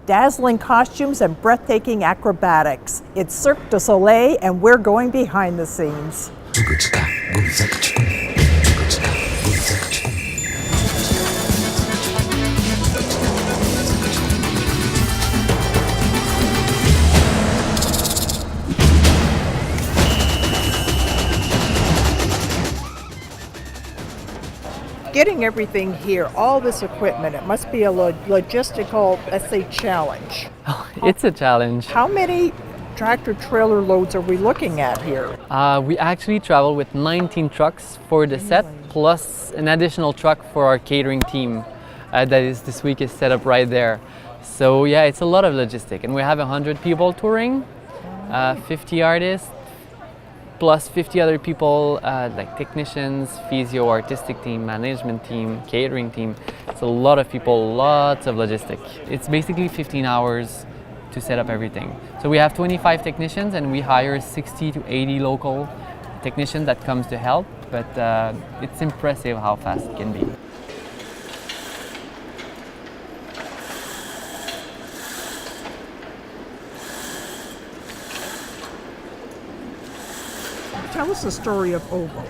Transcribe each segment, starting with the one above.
dazzling costumes and breathtaking acrobatics. It's Cirque du Soleil, and we're going behind the scenes. Getting everything here, all this equipment, it must be a logistical, let's say, challenge. It's a challenge. How many tractor trailer loads are we looking at here? We actually travel with 19 trucks for the set, plus an additional truck for our catering team that is this week is set up right there. So yeah, it's a lot of logistic, and we have 100 people touring, 50 artists, plus 50 other people like technicians, physio, artistic team, management team, catering team. It's a lot of people, lots of logistic. It's basically 15 hours to set up everything. So we have 25 technicians and we hire 60 to 80 local technicians that comes to help, but it's impressive how fast it can be. Tell us the story of Oval.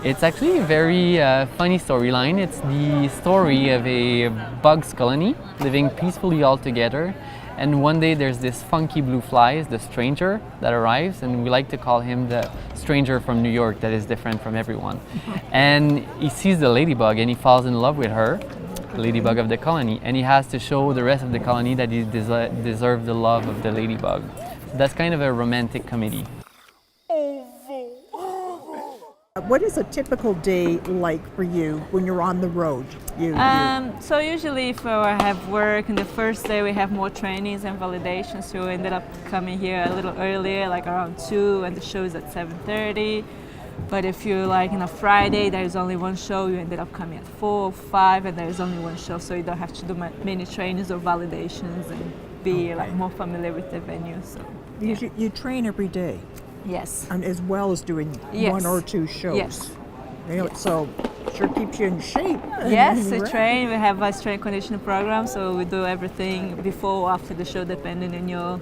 It's actually a very funny storyline. It's the story of a bugs colony living peacefully all together. And one day there's this funky blue fly, the stranger, that arrives, and we like to call him the stranger from New York that is different from everyone. And he sees the ladybug and he falls in love with her, the ladybug of the colony, and he has to show the rest of the colony that he deserves the love of the ladybug. So that's kind of a romantic comedy. What is a typical day like for you when you're on the road? So usually if I have work, and the first day we have more trainings and validations, so we ended up coming here a little earlier, like around 2, and the show is at 7:30. But if you're like in a Friday, there's only one show, you ended up coming at 4 or 5, and there's only one show, so you don't have to do many trainings or validations and be like more familiar with the venue. So you train every day? Yes. And as well as doing one or two shows. Yes. So sure keeps you in shape. Yes, we train. We have a strength conditioning program, so we do everything before or after the show, depending on your,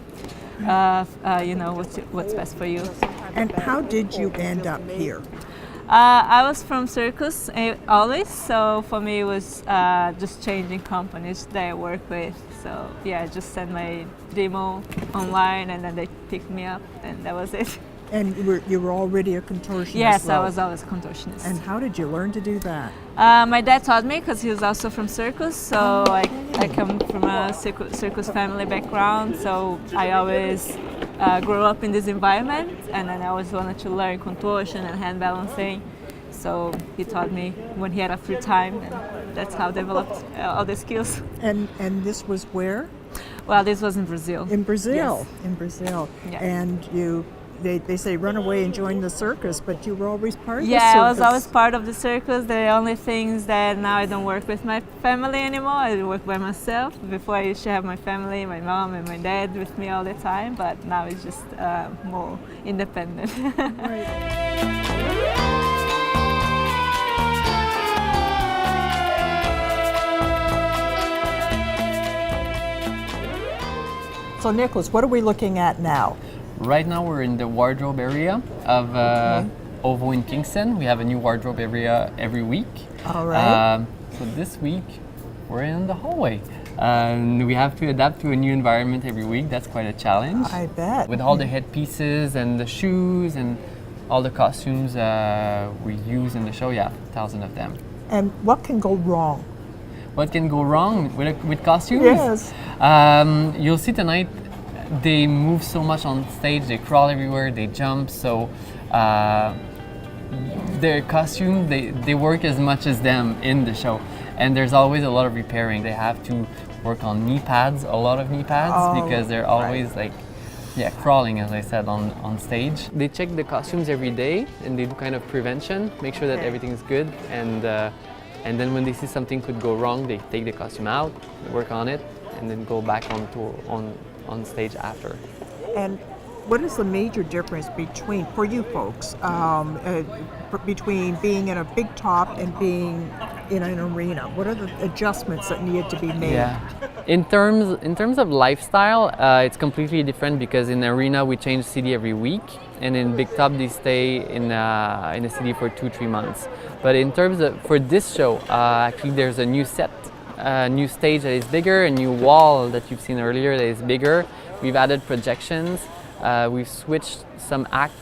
what's best for you. And how did you end up here? I was from Circus always, so for me it was just changing companies that I work with. So yeah, I just sent my demo online and then they picked me up, and that was it. And you were already a contortionist? Yes, I was always a contortionist. And how did you learn to do that? My dad taught me because he was also from circus, so I come from a circus family background, so I always grew up in this environment, and then I always wanted to learn contortion and hand balancing. So he taught me when he had a free time, and that's how I developed all the skills. And this was where? Well, this was in Brazil. In Brazil, yes. In Brazil. Yeah. And they say run away and join the circus, but you were always part of the circus. circus. Yeah, I was always part of the circus. The only things that now I don't work with my family anymore. I work by myself. Before I used to have my family, my mom and my dad with me all the time, but now it's just more independent. Right. So Nicholas, what are we looking at now? Right now we're in the wardrobe area of OVO in Kingston. We have a new wardrobe area every week. All right. So this week we're in the hallway. We have to adapt to a new environment every week. That's quite a challenge. I bet. With all the headpieces and the shoes and all the costumes we use in the show, 1,000 of them. And what can go wrong? What can go wrong with costumes? Yes. You'll see tonight, they move so much on stage, they crawl everywhere, they jump, so their costume, they work as much as them in the show. And there's always a lot of repairing. They have to work on knee pads, a lot of knee pads, because they're always crawling, as I said, on stage. They check the costumes every day and they do kind of prevention, make sure that everything's good, and then when they see something could go wrong, they take the costume out, work on it, and then go back on stage after. And What is the major difference between, for you folks, between being in a big top and being in an arena? What are the adjustments that need to be made? Yeah. In terms of lifestyle, it's completely different because in arena we change city every week, and in big top they stay in a city for 2-3 months. But in terms of for this show, actually there's a new set, a new stage that is bigger, a new wall that you've seen earlier that is bigger. We've added projections. We've switched some acts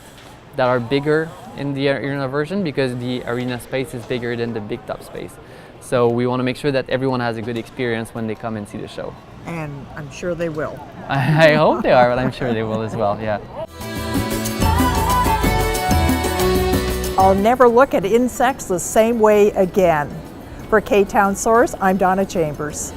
that are bigger in the arena version because the arena space is bigger than the big top space. So we want to make sure that everyone has a good experience when they come and see the show. And I'm sure they will. I hope they are, but I'm sure they will as well, yeah. I'll never look at insects the same way again. For K-Town Source, I'm Donna Chambers.